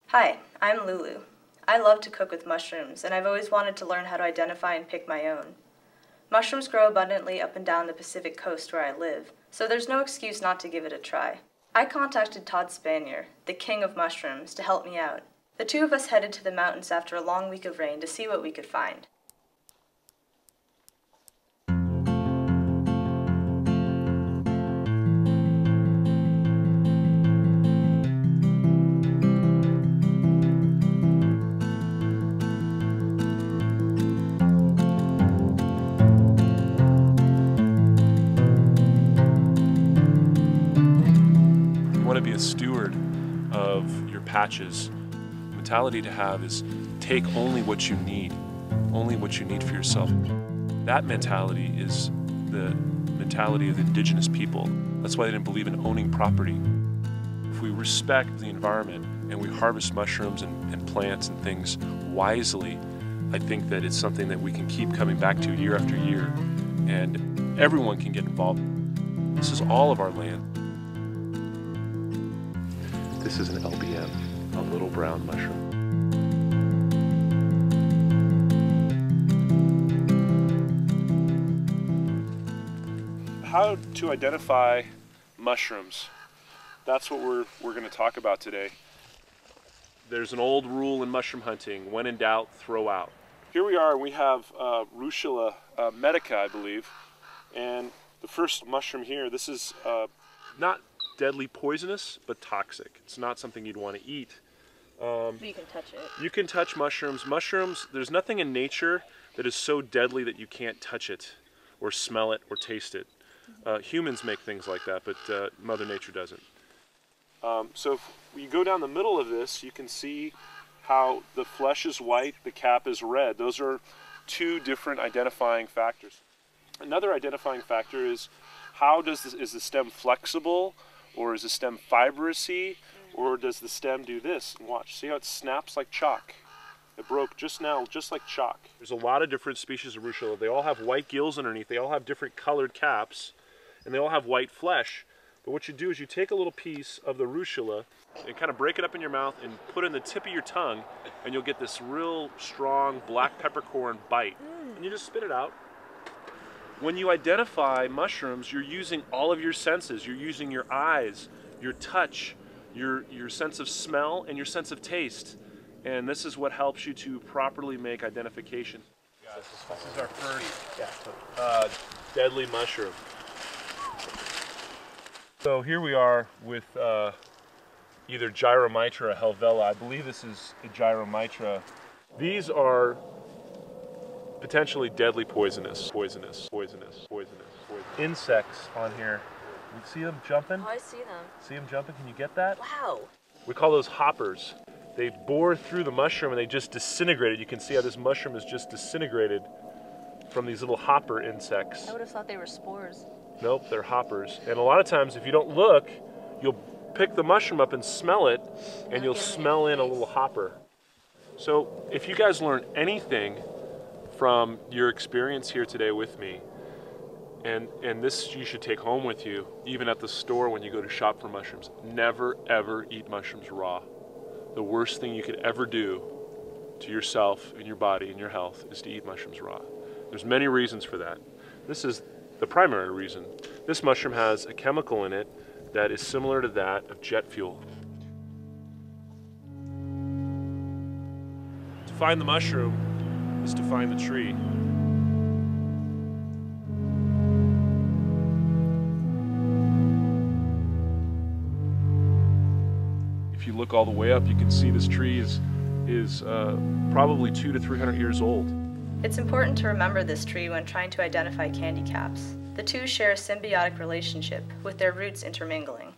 Hi, I'm Lulu. I love to cook with mushrooms, and I've always wanted to learn how to identify and pick my own. Mushrooms grow abundantly up and down the Pacific coast where I live, so there's no excuse not to give it a try. I contacted Todd Spanier, the king of mushrooms, to help me out. The two of us headed to the mountains after a long week of rain to see what we could find. You want to be a steward of your patches. The mentality to have is take only what you need for yourself. That mentality is the mentality of the indigenous people. That's why they didn't believe in owning property. If we respect the environment and we harvest mushrooms and plants and things wisely, I think that it's something that we can keep coming back to year after year, and everyone can get involved. This is all of our land. This is an LBM, a little brown mushroom. How to identify mushrooms. That's what we're going to talk about today. There's an old rule in mushroom hunting: when in doubt, throw out. Here we are, we have Ruschula medica, I believe, and the first mushroom here, this is not deadly poisonous, but toxic. It's not something you'd want to eat. But you can touch it. You can touch mushrooms. Mushrooms, there's nothing in nature that is so deadly that you can't touch it or smell it or taste it. Humans make things like that, but Mother Nature doesn't. So if you go down the middle of this, you can see how the flesh is white, the cap is red. Those are two different identifying factors. Another identifying factor is how is the stem flexible, or is the stem fibrousy, or does the stem do this? And watch, see how it snaps like chalk? It broke just now, just like chalk. There's a lot of different species of Ruschula. They all have white gills underneath. They all have different colored caps, and they all have white flesh. But what you do is you take a little piece of the Ruschula and kind of break it up in your mouth and put it in the tip of your tongue, and you'll get this real strong black peppercorn bite. And you just spit it out. When you identify mushrooms, you're using all of your senses. You're using your eyes, your touch, your sense of smell, and your sense of taste. And this is what helps you to properly make identification. This is our first deadly mushroom. So here we are with either Gyromitra or Helvella. I believe this is a Gyromitra. These are potentially deadly poisonous insects on here. You see them jumping? Oh, I see them. See them jumping? Can you get that? Wow. We call those hoppers. They bore through the mushroom and they just disintegrate it. You can see how this mushroom is just disintegrated from these little hopper insects. I would have thought they were spores. Nope, they're hoppers. And a lot of times if you don't look, you'll pick the mushroom up and smell it, and you'll smell in a little hopper. So if you guys learn anything from your experience here today with me, and this you should take home with you, even at the store when you go to shop for mushrooms: never ever eat mushrooms raw. The worst thing you could ever do to yourself and your body and your health is to eat mushrooms raw. There's many reasons for that. This is the primary reason. This mushroom has a chemical in it that is similar to that of jet fuel. To find the mushroom is to find the tree. If you look all the way up, you can see this tree is probably 200 to 300 years old. It's important to remember this tree when trying to identify candy caps. The two share a symbiotic relationship, with their roots intermingling.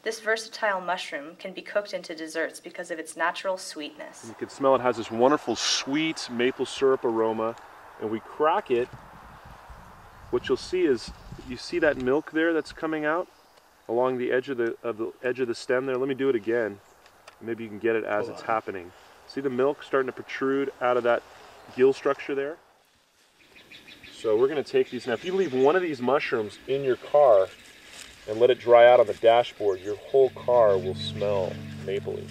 This versatile mushroom can be cooked into desserts because of its natural sweetness. You can smell it has this wonderful sweet maple syrup aroma, and we crack it. What you'll see is, you see that milk there that's coming out along the edge of the stem there. Let me do it again. Maybe you can get it as it's happening. See the milk starting to protrude out of that gill structure there? So we're going to take these now. If you leave one of these mushrooms in your car and let it dry out on the dashboard, your whole car will smell mapley.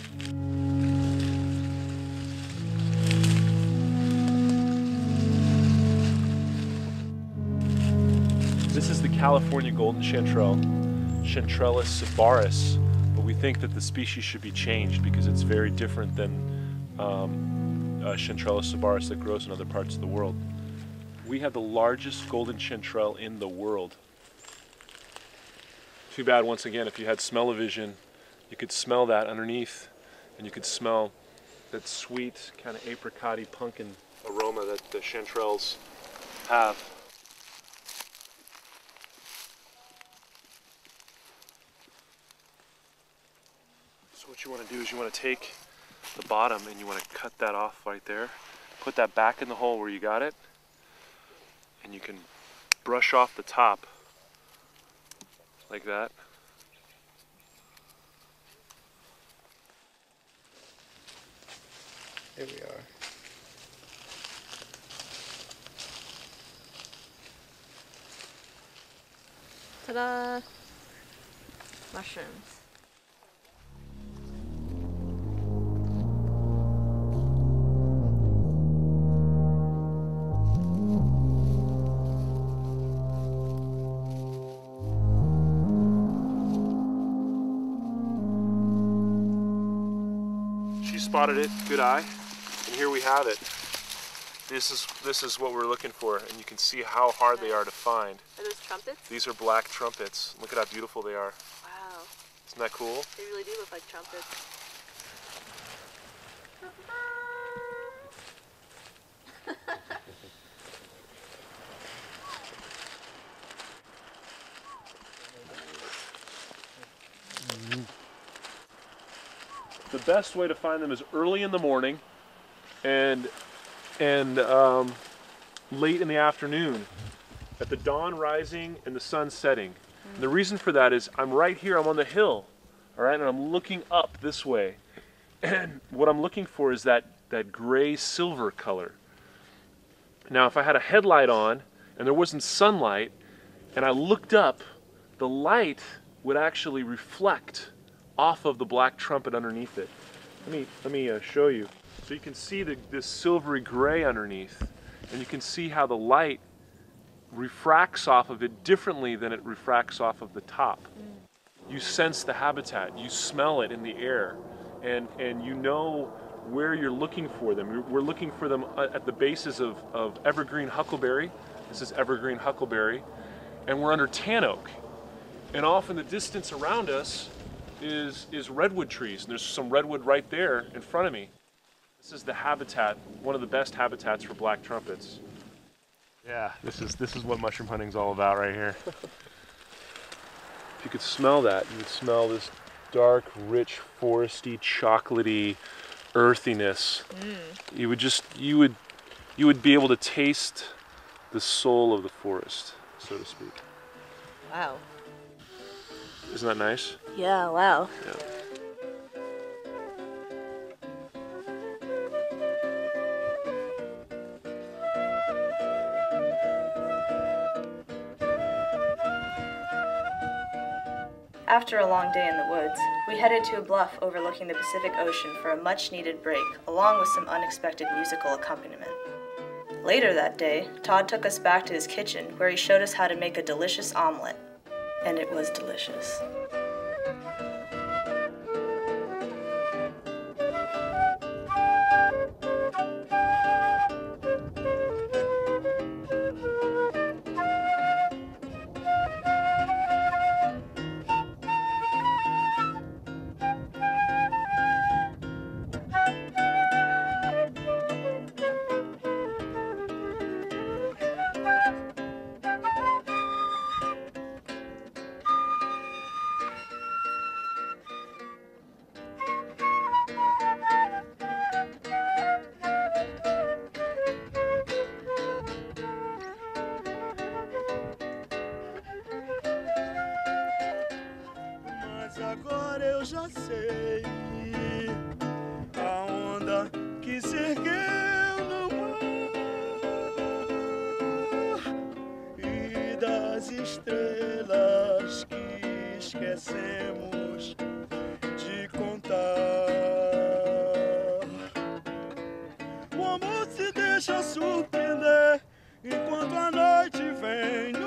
This is the California golden chanterelle, Chanterella sebaris, but we think that the species should be changed because it's very different than Chanterella sebaris that grows in other parts of the world. We have the largest golden chanterelle in the world. Too bad, once again, if you had smell-o-vision, you could smell that underneath, and you could smell that sweet, kind of apricot-y, pumpkin aroma that the chanterelles have. So what you want to do is you want to take the bottom and you want to cut that off right there. Put that back in the hole where you got it, and you can brush off the top like that. Here we are. Ta-da! Mushrooms. She spotted it, good eye, and here we have it. This is what we're looking for, and you can see how hard they are to find. Are those trumpets? These are black trumpets. Look at how beautiful they are. Wow. Isn't that cool? They really do look like trumpets. The best way to find them is early in the morning and late in the afternoon, at the dawn rising and the sun setting. And the reason for that is I'm right here, I'm on the hill, all right, and I'm looking up this way. And what I'm looking for is that gray silver color. Now, if I had a headlight on and there wasn't sunlight and I looked up, the light would actually reflect off of the black trumpet underneath it. Let me show you. So you can see this silvery gray underneath, and you can see how the light refracts off of it differently than it refracts off of the top. You sense the habitat, you smell it in the air, and you know where you're looking for them. We're looking for them at the bases of evergreen huckleberry. This is evergreen huckleberry, and we're under tan oak. And off in the distance around us is redwood trees, and there's some redwood right there in front of me. This is the habitat, one of the best habitats for black trumpets. Yeah, this is what mushroom hunting's all about right here. If you could smell that, you would smell this dark, rich, foresty, chocolatey earthiness. You would be able to taste the soul of the forest, so to speak. Wow. Isn't that nice? Yeah, wow. Yeah. After a long day in the woods, we headed to a bluff overlooking the Pacific Ocean for a much-needed break, along with some unexpected musical accompaniment. Later that day, Todd took us back to his kitchen, where he showed us how to make a delicious omelet. And it was delicious. Agora eu já sei a onda que se ergueu no mar e das estrelas que esquecemos de contar. O amor se deixa surpreender enquanto a noite vem